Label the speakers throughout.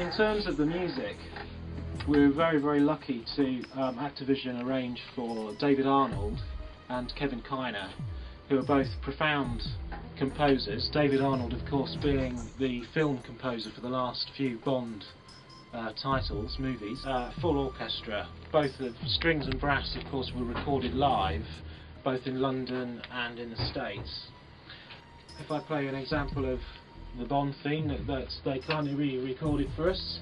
Speaker 1: In terms of the music, we were very, very lucky to Activision arrange for David Arnold and Kevin Kiner, who are both profound composers. David Arnold, of course, being the film composer for the last few Bond movies. Full orchestra. Both the strings and brass, of course, were recorded live, both in London and in the States. If I play an example of the Bond theme that they kindly re-recorded for us.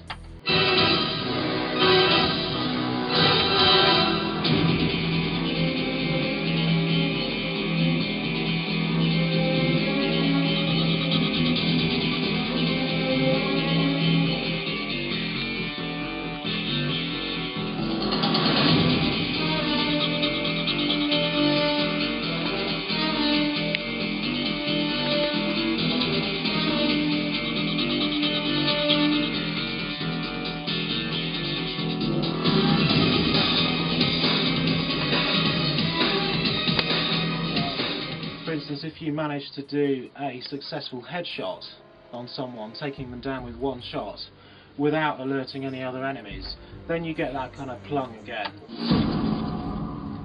Speaker 1: For instance, if you manage to do a successful headshot on someone, taking them down with one shot without alerting any other enemies, then you get that kind of plung again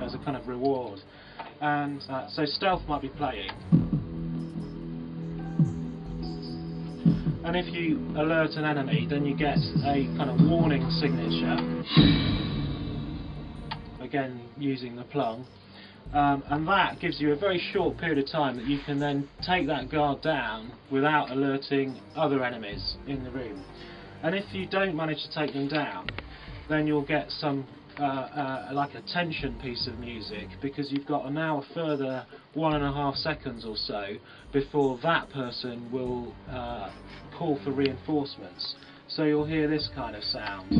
Speaker 1: as a kind of reward. And so stealth might be playing, and if you alert an enemy, then you get a kind of warning signature, again using the plung. And that gives you a very short period of time that you can then take that guard down without alerting other enemies in the room. And if you don't manage to take them down, then you'll get some like a tension piece of music, because you've got now a further 1.5 seconds or so before that person will call for reinforcements. So you'll hear this kind of sound.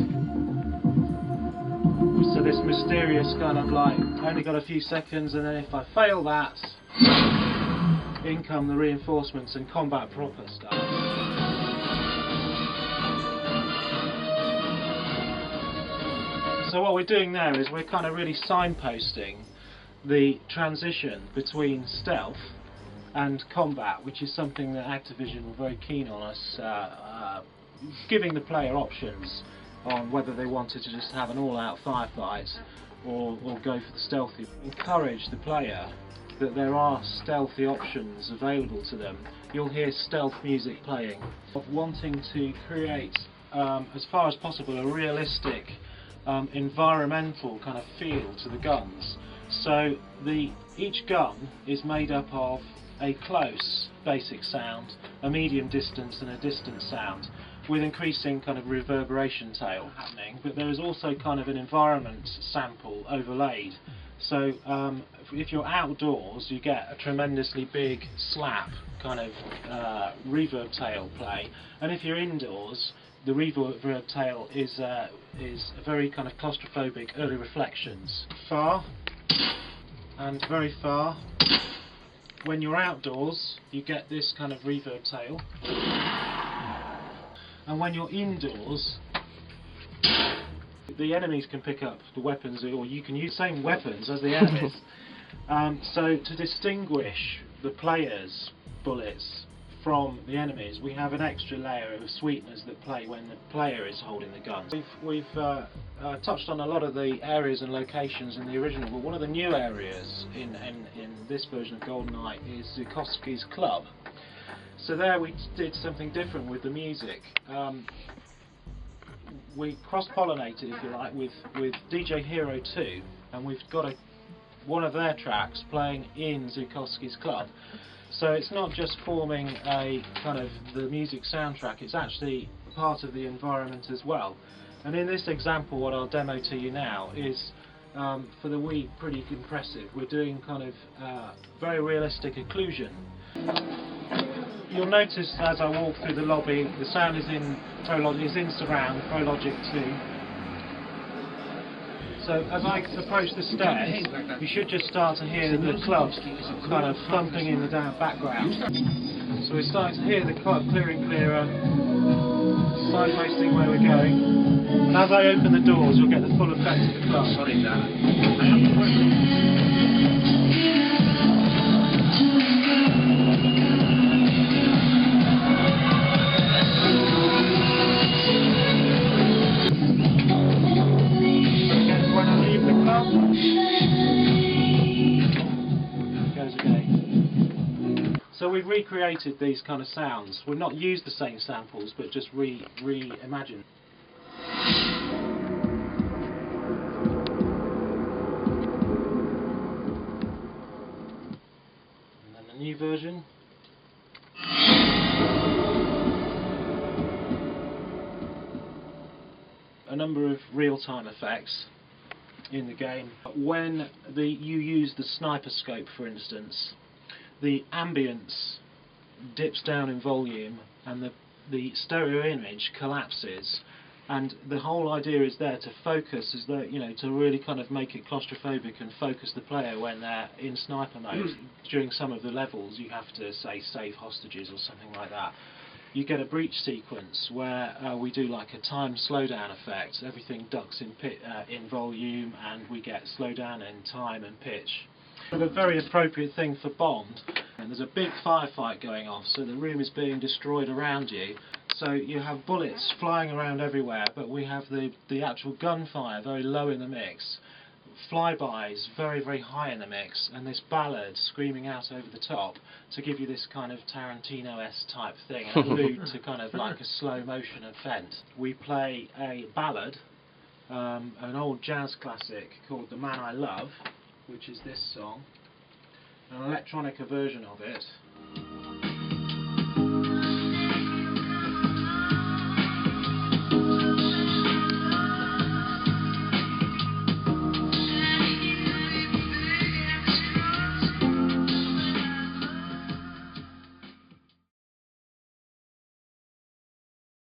Speaker 1: So this mysterious kind of like, only got a few seconds, and then if I fail that, in come the reinforcements and combat proper stuff. So what we're doing there is we're kind of really signposting the transition between stealth and combat, which is something that Activision were very keen on us giving the player options on whether they wanted to just have an all-out firefight or go for the stealthy. Encourage the player that there are stealthy options available to them. You'll hear stealth music playing. Wanting to create, as far as possible, a realistic environmental kind of feel to the guns. So each gun is made up of a close basic sound, a medium distance and a distant sound, with increasing kind of reverberation tail happening, but there is also kind of an environment sample overlaid. So if you're outdoors, you get a tremendously big slap kind of reverb tail play, and if you're indoors, the reverb tail is a very kind of claustrophobic early reflections. Far and very far. When you're outdoors, you get this kind of reverb tail. And when you're indoors, the enemies can pick up the weapons, or you can use the same weapons as the enemies. So to distinguish the player's bullets from the enemies, we have an extra layer of sweeteners that play when the player is holding the gun. We've touched on a lot of the areas and locations in the original, but one of the new areas in this version of GoldenEye is Zukowski's Club. So there we did something different with the music. We cross-pollinated, if you like, with DJ Hero 2, and we've got one of their tracks playing in Zukowski's Club. So it's not just forming a kind of the music soundtrack, it's actually part of the environment as well. And in this example, what I'll demo to you now is, for the Wii, pretty impressive. We're doing kind of very realistic occlusion. You'll notice as I walk through the lobby, the sound is in surround, ProLogic 2. So as I approach the stairs, you should just start to hear the club kind of thumping in the background. So we're starting to hear the club clearer and clearer, signposting where we're going. And as I open the doors, you'll get the full effect of the club. we've recreated these kind of sounds. We've not used the same samples, but just reimagined. And then the new version. A number of real-time effects in the game. When you use the sniper scope, for instance, the ambience dips down in volume and the stereo image collapses, and the whole idea is there to focus, is that, you know, to really kind of make it claustrophobic and focus the player when they're in sniper mode. During some of the levels you have to, say, save hostages or something like that. You get a breach sequence where we do like a time slowdown effect. Everything ducks in volume, and we get slowdown in time and pitch. A very appropriate thing for Bond. And there's a big firefight going off, so the room is being destroyed around you. So you have bullets flying around everywhere, but we have the actual gunfire very low in the mix. Flybys very, very high in the mix, and this ballad screaming out over the top to give you this kind of Tarantino-esque type thing, and allude to kind of like a slow motion event. We play a ballad, an old jazz classic called The Man I Love, which is this song, an electronica version of it,